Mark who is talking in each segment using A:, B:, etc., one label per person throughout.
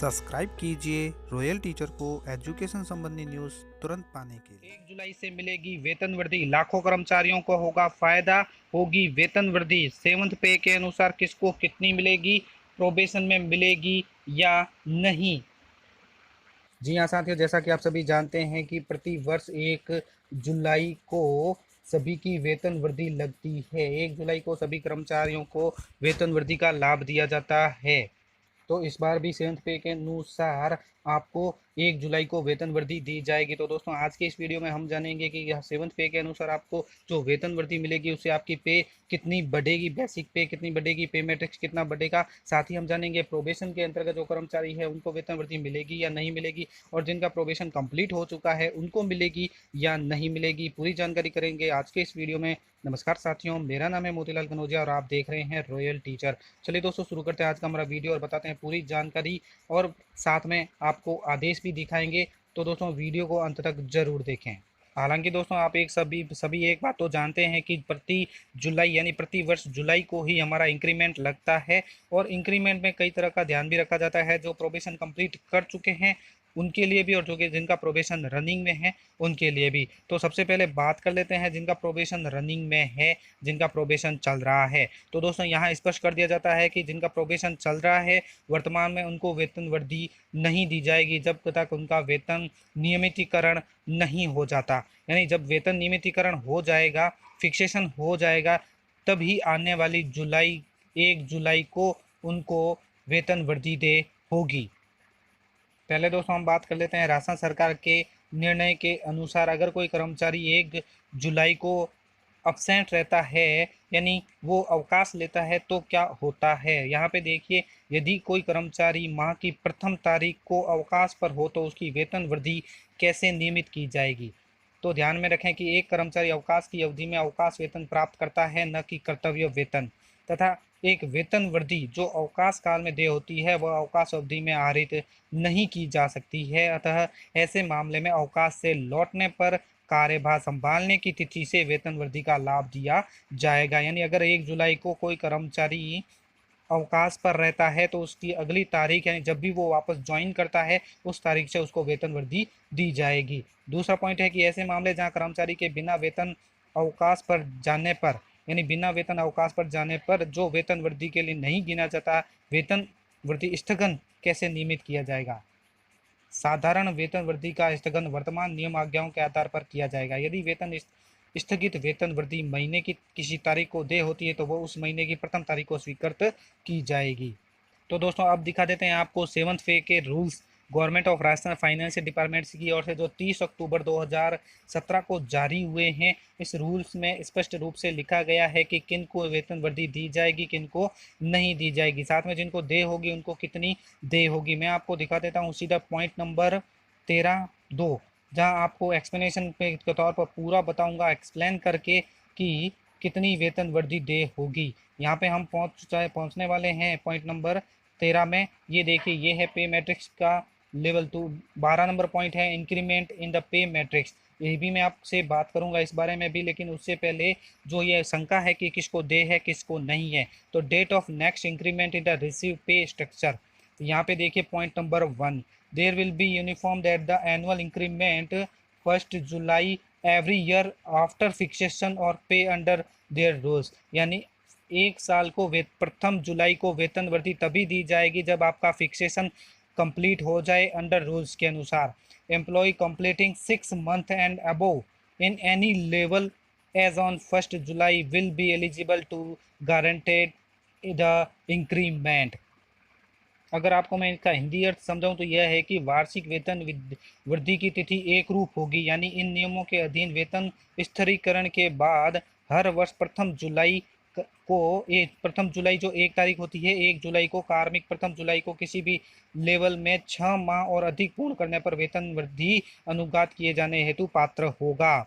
A: Subscribe कीजिए royal teacher को education संबंधी न्यूज़ तुरंत पाने के लिए।
B: 1 जुलाई से मिलेगी वेतन वृद्धि, लाखों कर्मचारियों को होगा फायदा, होगी वेतन वृद्धि। सेवंथ पे के अनुसार किसको कितनी मिलेगी, प्रोबेशन में मिलेगी या नहीं। जी हाँ साथियों, जैसा कि आप सभी जानते हैं कि प्रति वर्ष 1 जुलाई को सभी की वेतन वृद्धि लगती है। 1 जुलाई को सभी कर्मचारियों को वेतन वृद्धि का लाभ दिया जाता है। तो इस बार भी सेवंथ पे के अनुसार आपको 1 जुलाई को वेतन वृद्धि दी जाएगी। तो दोस्तों आज के इस वीडियो में हम जानेंगे कि यह सेवंथ पे के अनुसार आपको जो वेतन वृद्धि मिलेगी उससे आपकी पे कितनी बढ़ेगी, बेसिक पे कितनी बढ़ेगी, पे मैट्रिक्स कितना बढ़ेगा। साथ ही हम जानेंगे प्रोबेशन के अंतर्गत जो कर्मचारी है उनको वेतन वृद्धि मिलेगी या नहीं मिलेगी, और जिनका प्रोबेशन कंप्लीट हो चुका है उनको मिलेगी या नहीं मिलेगी। पूरी जानकारी करेंगे आज के इस वीडियो में। नमस्कार साथियों, मेरा नाम है मोतीलाल कनौजिया और आप देख रहे हैं रॉयल टीचर। चलिए दोस्तों शुरू करते हैं आज का हमारा वीडियो और बताते हैं पूरी जानकारी, और साथ में आपको आदेश भी दिखाएंगे। तो दोस्तों वीडियो को अंत तक जरूर देखें। हालांकि दोस्तों आप एक सभी एक बात तो जानते हैं कि प्रति जुलाई यानी प्रति वर्ष जुलाई को ही हमारा इंक्रीमेंट लगता है, और इंक्रीमेंट में कई तरह का ध्यान भी रखा जाता है। जो प्रोबेशन कंप्लीट कर चुके हैं उनके लिए भी, और जो कि जिनका प्रोबेशन रनिंग में है उनके लिए भी। तो सबसे पहले बात कर लेते हैं जिनका प्रोबेशन रनिंग में है, जिनका प्रोबेशन चल रहा है। तो दोस्तों यहाँ स्पष्ट कर दिया जाता है कि जिनका प्रोबेशन चल रहा है वर्तमान में उनको वेतन वृद्धि नहीं दी जाएगी जब तक उनका वेतन नियमितीकरण नहीं हो जाता। यानी जब वेतन नियमितीकरण हो जाएगा, फिक्सेशन हो जाएगा, तभी आने वाली 1 जुलाई को उनको वेतन वृद्धि दे होगी। पहले दोस्तों हम बात कर लेते हैं राजस्थान सरकार के निर्णय के अनुसार। अगर कोई कर्मचारी 1 जुलाई को अब्सेंट रहता है यानी वो अवकाश लेता है तो क्या होता है। यहाँ पे देखिए, यदि कोई कर्मचारी माह की प्रथम तारीख को अवकाश पर हो तो उसकी वेतन वृद्धि कैसे नियमित की जाएगी। तो ध्यान में रखें कि एक कर्मचारी अवकाश की अवधि में अवकाश वेतन प्राप्त करता है, न कि कर्तव्य वेतन। तथा एक वेतन वृद्धि जो अवकाश काल में देय होती है वह अवकाश अवधि में आहरित नहीं की जा सकती है। अतः ऐसे मामले में अवकाश से लौटने पर कार्यभार संभालने की तिथि से वेतन वृद्धि का लाभ दिया जाएगा। यानी अगर 1 जुलाई को कोई कर्मचारी अवकाश पर रहता है तो उसकी अगली तारीख यानी जब भी वो वापस ज्वाइन करता है उस तारीख से उसको वेतन वृद्धि दी जाएगी। दूसरा पॉइंट है कि ऐसे मामले जहां कर्मचारी के बिना वेतन अवकाश पर जाने पर यानी बिना वेतन अवकाश पर जाने पर जो वेतन वृद्धि के लिए नहीं गिना जाता, वेतन वृद्धि स्थगन कैसे नियमित किया जाएगा। साधारण वेतन वृद्धि का स्थगन वर्तमान नियम आज्ञाओं के आधार पर किया जाएगा। यदि वेतन स्थगित वेतन वृद्धि महीने की किसी तारीख को देय होती है तो वो उस महीने की प्रथम तारीख को स्वीकृत की जाएगी। तो दोस्तों अब दिखा देते हैं आपको सेवंथ पे के rules. Government of Rajasthan finance departments की ओर से जो 30 अक्टूबर 2017 को जारी हुए हैं, इस रूल्स में स्पष्ट रूप से लिखा गया है कि किन को वेतन वृद्धि दी जाएगी, किन को नहीं दी जाएगी। साथ में जिनको देय होगी उनको कितनी देय होगी। मैं आपको दिखा देता हूँ सीधा पॉइंट नंबर 13.2, जहाँ आपको एक्सप्लेनेशन के तौर पर पूरा बताऊंगा एक्सप्लेन करके कि कितनी वेतन वृद्धि देय होगी। यहाँ पे हम पहुँचने वाले हैं पॉइंट नंबर 13 में। ये देखिए, ये है पे मैट्रिक्स का लेवल 2। 12 नंबर पॉइंट है increment in the pay matrix. ये भी मैं आपसे बात करूंगा इस बारे में भी, लेकिन उससे पहले जो ये शंका है कि किसको दे है किसको नहीं है, तो date of next increment in the revised pay structure. यहाँ पे देखिए point number 1, there will be uniform that the annual increment 1 July every year after fixation और पे अंडर देयर रूल्स। यानी 1 साल को प्रथम जुलाई को वेतन वृद्धि तभी दी जाएगी जब आपका फिक्सेशन कंप्लीट हो जाए अंडर रूल्स के अनुसार। Employee completing 6 months and above in any level as on 1 July will be eligible to guaranteed the increment. अगर आपको मैं इसका हिंदी अर्थ समझाऊं तो यह है कि वार्षिक वेतन वृद्धि की तिथि एक रूप होगी। यानी इन नियमों के अधीन वेतन स्थिरीकरण के बाद हर वर्ष प्रथम जुलाई जो 1 तारीख होती है, 1 जुलाई को कार्मिक प्रथम जुलाई को किसी भी लेवल में 6 माह और अधिक पूर्ण करने पर वेतन वृद्धि अनुगात किए जाने हेतु पात्र होगा।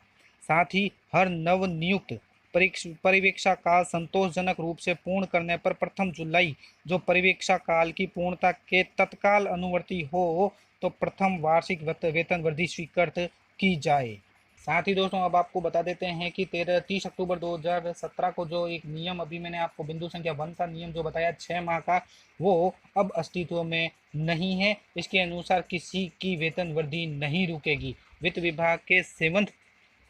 B: साथ ही हर नव नियुक्त परिवीक्षा काल संतोषजनक रूप से पूर्ण करने पर प्रथम जुलाई जो परिवीक्षा काल की पूर्णता के तत्काल अनुवर्ती हो तो प्रथम वार्षिक वेतन वृद्धि स्वीकृत की जाए। साथ ही दोस्तों अब आपको बता देते हैं कि 30 अक्टूबर 2017 को जो एक नियम अभी मैंने आपको बिंदु संख्या 1 का नियम जो बताया 6 माह का, वो अब अस्तित्व में नहीं है। इसके अनुसार किसी की वेतन वृद्धि नहीं रुकेगी। वित्त विभाग के सेवंथ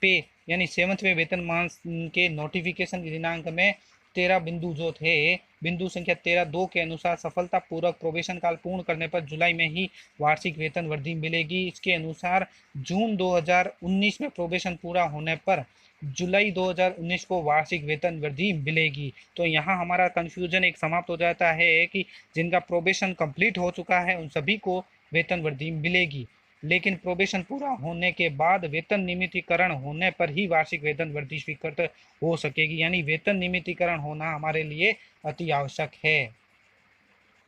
B: पे यानी सेवंथ में वेतन मान के नोटिफिकेशन के दिनांक में 13 बिंदु जो थे, बिंदु संख्या 13.2 के अनुसार सफलतापूर्वक प्रोबेशन काल पूर्ण करने पर जुलाई में ही वार्षिक वेतन वृद्धि मिलेगी। इसके अनुसार जून 2019 में प्रोबेशन पूरा होने पर जुलाई 2019 को वार्षिक वेतन वृद्धि मिलेगी। तो यहाँ हमारा कंफ्यूजन एक समाप्त हो जाता है कि जिनका प्रोबेशन कंप्लीट हो चुका है उन सभी को वेतन वृद्धि मिलेगी, लेकिन प्रोबेशन पूरा होने के बाद वेतन नियमितीकरण होने पर ही वार्षिक वेतन वृद्धि स्वीकृत हो सकेगी। यानी वेतन नियमितीकरण होना हमारे लिए अति आवश्यक है।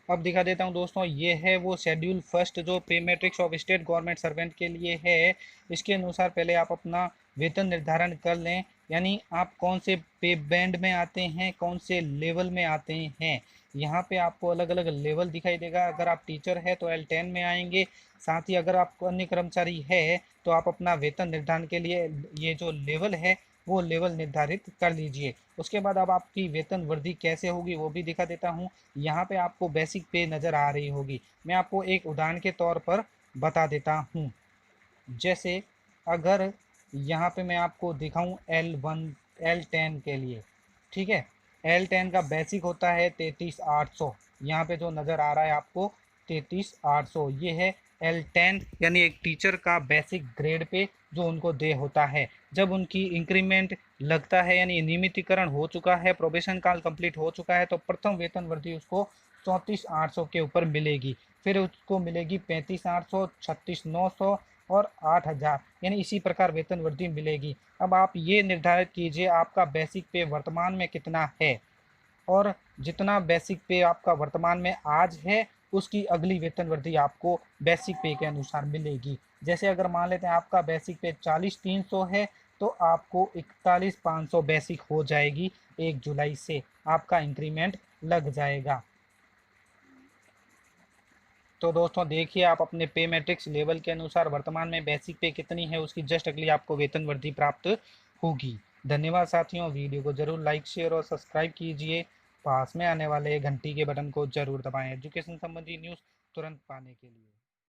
B: अब दिखा देता हूं दोस्तों, ये है वो शेड्यूल फर्स्ट जो पे matrix of state government servant के लिए है। इसके अनुसार पहले आप अपना वेतन निर्धारण कर लें, यानी आप कौन से पे बैंड में आते हैं, कौन से लेवल में आते हैं। यहाँ पे आपको अलग अलग लेवल दिखाई देगा। अगर आप टीचर है तो L10 में आएंगे। साथ ही अगर आप अन्य कर्मचारी है तो आप अपना वेतन निर्धारण के लिए ये जो लेवल है वो लेवल निर्धारित कर लीजिए। उसके बाद अब आपकी वेतन वृद्धि कैसे होगी वो भी दिखा देता हूँ। यहाँ पे आपको बेसिक पे नज़र आ रही होगी। मैं आपको एक उदाहरण के तौर पर बता देता हूँ। जैसे अगर यहाँ पे मैं आपको दिखाऊँ L1 L10 के लिए, ठीक है, L10 का बेसिक होता है 33,800। यहाँ पे जो नज़र आ रहा है आपको 33,800, ये है L10 यानी एक टीचर का बेसिक ग्रेड पे जो उनको दे होता है। जब उनकी इंक्रीमेंट लगता है यानी नियमितीकरण हो चुका है, प्रोबेशन काल कंप्लीट हो चुका है, तो प्रथम वेतन वृद्धि उसको 34,800 के ऊपर मिलेगी। फिर उसको मिलेगी 35,800, 36,900 और 8,000, यानी इसी प्रकार वेतन वृद्धि मिलेगी। अब आप ये निर्धारित कीजिए आपका बेसिक पे वर्तमान में कितना है, और जितना बेसिक पे आपका वर्तमान में आज है उसकी अगली वेतन वृद्धि आपको बेसिक पे के अनुसार मिलेगी। जैसे अगर मान लेते हैं आपका बेसिक पे 40,300 है तो आपको 41,500 बेसिक हो जाएगी। 1 जुलाई से आपका इंक्रीमेंट लग जाएगा। तो दोस्तों देखिए, आप अपने पे मैट्रिक्स लेवल के अनुसार वर्तमान में बेसिक पे कितनी है उसकी जस्ट अगली आपको वेतन वृद्धि प्राप्त होगी। धन्यवाद साथियों, वीडियो को जरूर लाइक शेयर और सब्सक्राइब कीजिए। पास में आने वाले घंटी के बटन को जरूर दबाएं एजुकेशन संबंधी न्यूज़ तुरंत पाने के लिए।